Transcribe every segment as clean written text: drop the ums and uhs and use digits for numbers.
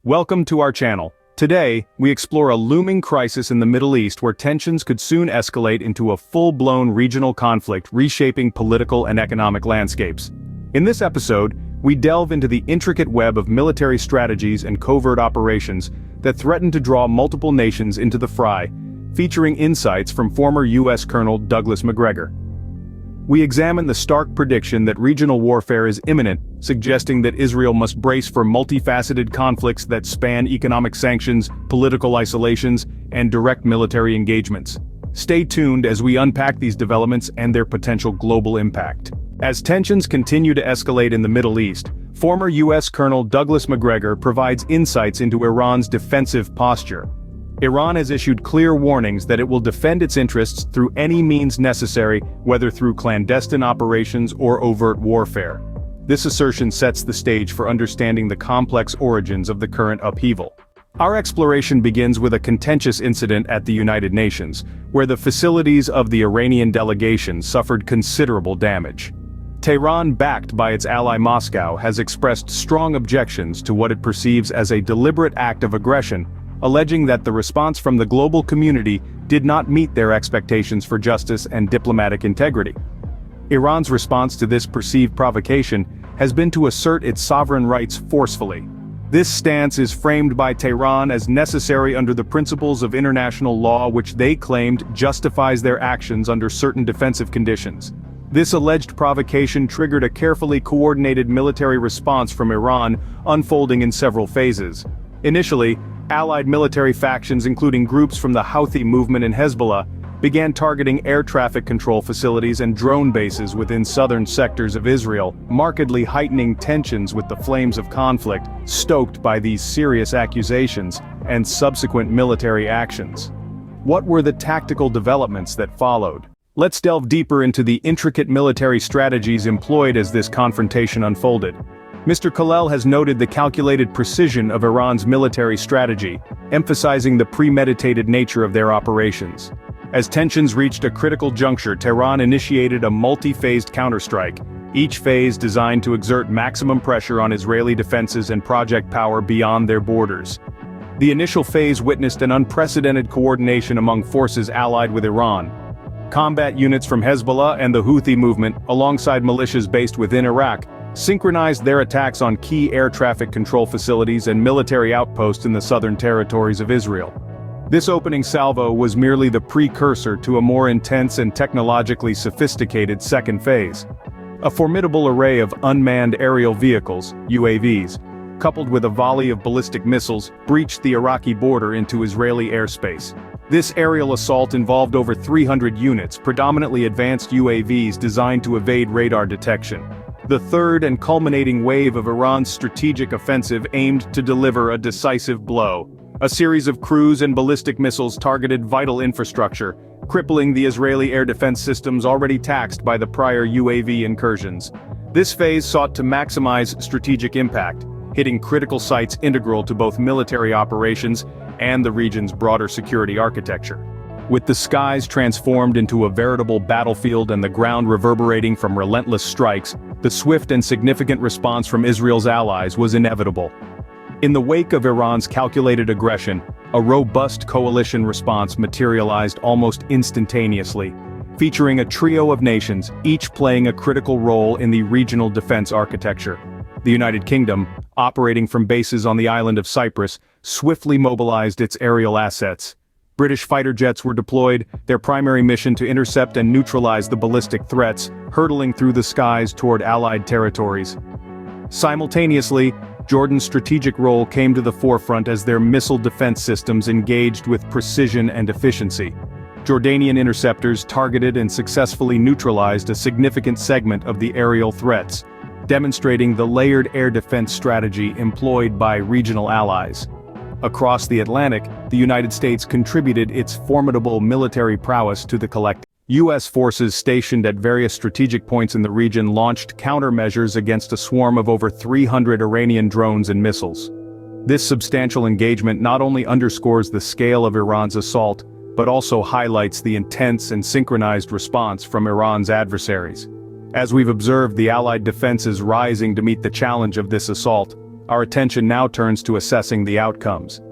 Welcome to our channel. Today, we explore a looming crisis in the Middle East where tensions could soon escalate into a full-blown regional conflict reshaping political and economic landscapes. In this episode, we delve into the intricate web of military strategies and covert operations that threaten to draw multiple nations into the fray, featuring insights from former U.S. Colonel Douglas Macgregor. We examine the stark prediction that regional warfare is imminent, suggesting that Israel must brace for multifaceted conflicts that span economic sanctions, political isolations, and direct military engagements. Stay tuned as we unpack these developments and their potential global impact. As tensions continue to escalate in the Middle East, former U.S. Colonel Douglas Macgregor provides insights into Iran's defensive posture. Iran has issued clear warnings that it will defend its interests through any means necessary, whether through clandestine operations or overt warfare. This assertion sets the stage for understanding the complex origins of the current upheaval. Our exploration begins with a contentious incident at the United Nations, where the facilities of the Iranian delegation suffered considerable damage. Tehran, backed by its ally Moscow, has expressed strong objections to what it perceives as a deliberate act of aggression, alleging that the response from the global community did not meet their expectations for justice and diplomatic integrity. Iran's response to this perceived provocation has been to assert its sovereign rights forcefully. This stance is framed by Tehran as necessary under the principles of international law, which they claimed justifies their actions under certain defensive conditions. This alleged provocation triggered a carefully coordinated military response from Iran, unfolding in several phases. Initially, allied military factions including groups from the Houthi movement and Hezbollah began targeting air traffic control facilities and drone bases within southern sectors of Israel, markedly heightening tensions with the flames of conflict stoked by these serious accusations and subsequent military actions. What were the tactical developments that followed? Let's delve deeper into the intricate military strategies employed as this confrontation unfolded. Mr. Khalel has noted the calculated precision of Iran's military strategy, emphasizing the premeditated nature of their operations. As tensions reached a critical juncture, Tehran initiated a multi-phased counterstrike, each phase designed to exert maximum pressure on Israeli defenses and project power beyond their borders. The initial phase witnessed an unprecedented coordination among forces allied with Iran. Combat units from Hezbollah and the Houthi movement, alongside militias based within Iraq, synchronized their attacks on key air traffic control facilities and military outposts in the southern territories of Israel. This opening salvo was merely the precursor to a more intense and technologically sophisticated second phase. A formidable array of unmanned aerial vehicles, UAVs, coupled with a volley of ballistic missiles, breached the Iraqi border into Israeli airspace. This aerial assault involved over 300 units, predominantly advanced UAVs designed to evade radar detection. The third and culminating wave of Iran's strategic offensive aimed to deliver a decisive blow. A series of cruise and ballistic missiles targeted vital infrastructure, crippling the Israeli air defense systems already taxed by the prior UAV incursions. This phase sought to maximize strategic impact, hitting critical sites integral to both military operations and the region's broader security architecture. With the skies transformed into a veritable battlefield and the ground reverberating from relentless strikes, the swift and significant response from Israel's allies was inevitable. In the wake of Iran's calculated aggression, a robust coalition response materialized almost instantaneously, featuring a trio of nations, each playing a critical role in the regional defense architecture. The United Kingdom, operating from bases on the island of Cyprus, swiftly mobilized its aerial assets. British fighter jets were deployed, their primary mission to intercept and neutralize the ballistic threats, hurtling through the skies toward Allied territories. Simultaneously, Jordan's strategic role came to the forefront as their missile defense systems engaged with precision and efficiency. Jordanian interceptors targeted and successfully neutralized a significant segment of the aerial threats, demonstrating the layered air defense strategy employed by regional allies. Across the Atlantic, the United States contributed its formidable military prowess to the collective. U.S. forces stationed at various strategic points in the region launched countermeasures against a swarm of over 300 Iranian drones and missiles. This substantial engagement not only underscores the scale of Iran's assault, but also highlights the intense and synchronized response from Iran's adversaries. As we've observed the Allied defenses rising to meet the challenge of this assault, our attention now turns to assessing the outcomes.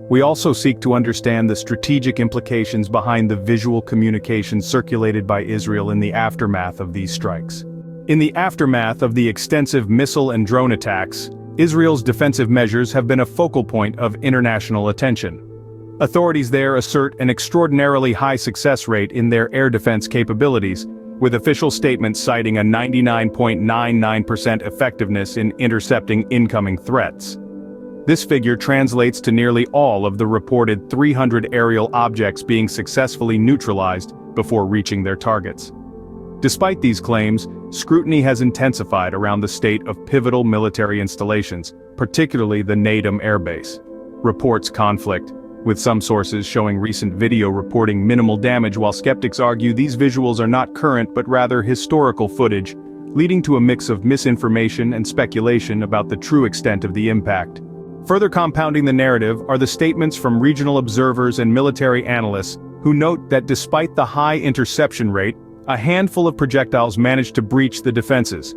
We also seek to understand the strategic implications behind the visual communications circulated by Israel in the aftermath of these strikes. In the aftermath of the extensive missile and drone attacks, Israel's defensive measures have been a focal point of international attention. Authorities there assert an extraordinarily high success rate in their air defense capabilities, with official statements citing a 99.99% effectiveness in intercepting incoming threats. This figure translates to nearly all of the reported 300 aerial objects being successfully neutralized before reaching their targets. Despite these claims, scrutiny has intensified around the state of pivotal military installations, particularly the Nadim Air Base. Reports conflict, with some sources showing recent video reporting minimal damage, while skeptics argue these visuals are not current but rather historical footage, leading to a mix of misinformation and speculation about the true extent of the impact. Further compounding the narrative are the statements from regional observers and military analysts who note that despite the high interception rate, a handful of projectiles managed to breach the defenses.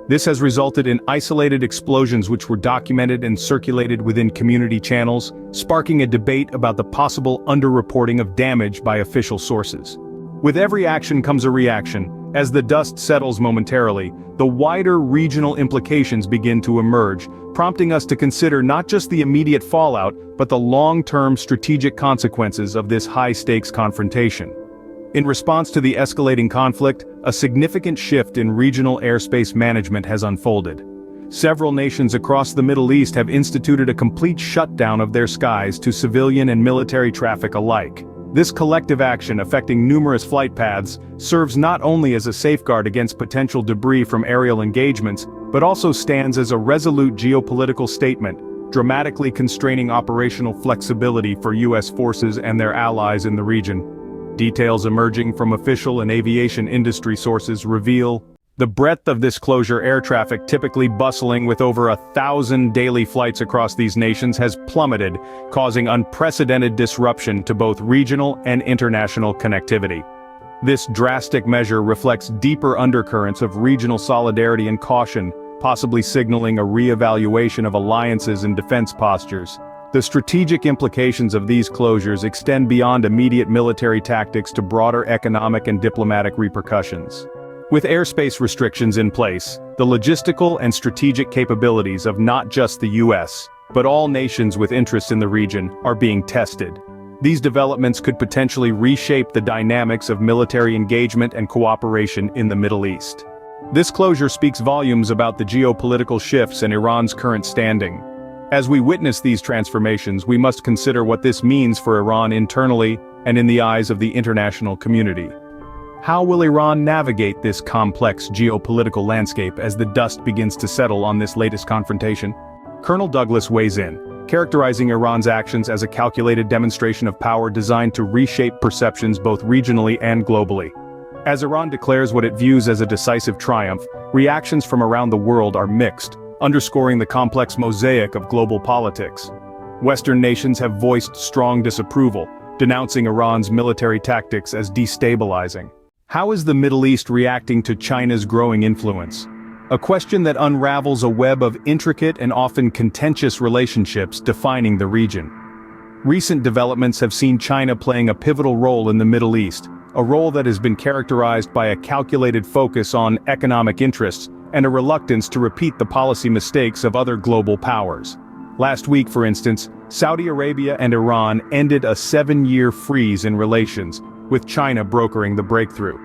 This has resulted in isolated explosions which were documented and circulated within community channels, sparking a debate about the possible underreporting of damage by official sources. With every action comes a reaction. As the dust settles momentarily, the wider regional implications begin to emerge, prompting us to consider not just the immediate fallout, but the long-term strategic consequences of this high-stakes confrontation. In response to the escalating conflict, a significant shift in regional airspace management has unfolded. Several nations across the Middle East have instituted a complete shutdown of their skies to civilian and military traffic alike. This collective action, affecting numerous flight paths, serves not only as a safeguard against potential debris from aerial engagements, but also stands as a resolute geopolitical statement, dramatically constraining operational flexibility for U.S. forces and their allies in the region. Details emerging from official and aviation industry sources reveal the breadth of this closure. Air traffic, typically bustling with over 1,000 daily flights across these nations, has plummeted, causing unprecedented disruption to both regional and international connectivity. This drastic measure reflects deeper undercurrents of regional solidarity and caution, possibly signaling a re-evaluation of alliances and defense postures. The strategic implications of these closures extend beyond immediate military tactics to broader economic and diplomatic repercussions. With airspace restrictions in place, the logistical and strategic capabilities of not just the U.S., but all nations with interests in the region, are being tested. These developments could potentially reshape the dynamics of military engagement and cooperation in the Middle East. This closure speaks volumes about the geopolitical shifts and Iran's current standing. As we witness these transformations, we must consider what this means for Iran internally and in the eyes of the international community. How will Iran navigate this complex geopolitical landscape as the dust begins to settle on this latest confrontation? Colonel Douglas weighs in, characterizing Iran's actions as a calculated demonstration of power designed to reshape perceptions both regionally and globally. As Iran declares what it views as a decisive triumph, reactions from around the world are mixed, underscoring the complex mosaic of global politics. Western nations have voiced strong disapproval, denouncing Iran's military tactics as destabilizing. How is the Middle East reacting to China's growing influence? A question that unravels a web of intricate and often contentious relationships defining the region. Recent developments have seen China playing a pivotal role in the Middle East, a role that has been characterized by a calculated focus on economic interests and a reluctance to repeat the policy mistakes of other global powers. Last week, for instance, Saudi Arabia and Iran ended a 7-year freeze in relations, with China brokering the breakthrough.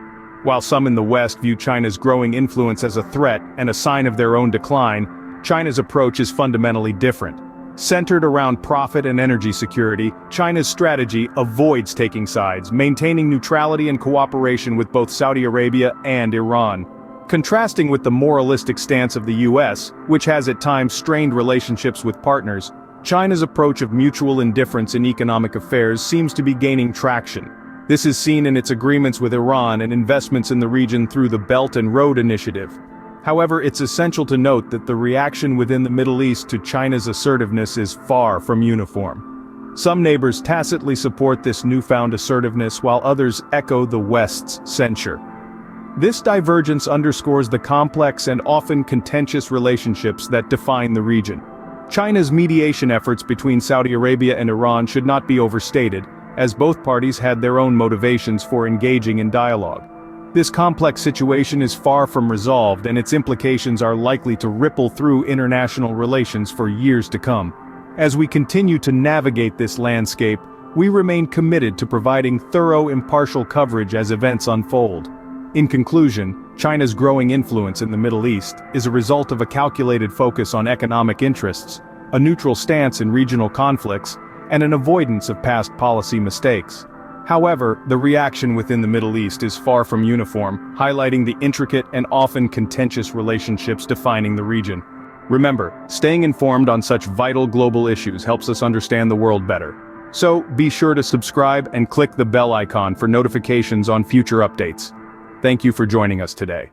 While some in the West view China's growing influence as a threat and a sign of their own decline, China's approach is fundamentally different. Centered around profit and energy security, China's strategy avoids taking sides, maintaining neutrality and cooperation with both Saudi Arabia and Iran. Contrasting with the moralistic stance of the U.S., which has at times strained relationships with partners, China's approach of mutual indifference in economic affairs seems to be gaining traction. This is seen in its agreements with Iran and investments in the region through the Belt and Road Initiative. However, it's essential to note that the reaction within the Middle East to China's assertiveness is far from uniform. Some neighbors tacitly support this newfound assertiveness while others echo the West's censure. This divergence underscores the complex and often contentious relationships that define the region. China's mediation efforts between Saudi Arabia and Iran should not be overstated, as both parties had their own motivations for engaging in dialogue. This complex situation is far from resolved, and its implications are likely to ripple through international relations for years to come. As we continue to navigate this landscape, we remain committed to providing thorough, impartial coverage as events unfold. In conclusion, China's growing influence in the Middle East is a result of a calculated focus on economic interests, a neutral stance in regional conflicts, and an avoidance of past policy mistakes. However, the reaction within the Middle East is far from uniform, highlighting the intricate and often contentious relationships defining the region. Remember, staying informed on such vital global issues helps us understand the world better. So, be sure to subscribe and click the bell icon for notifications on future updates. Thank you for joining us today.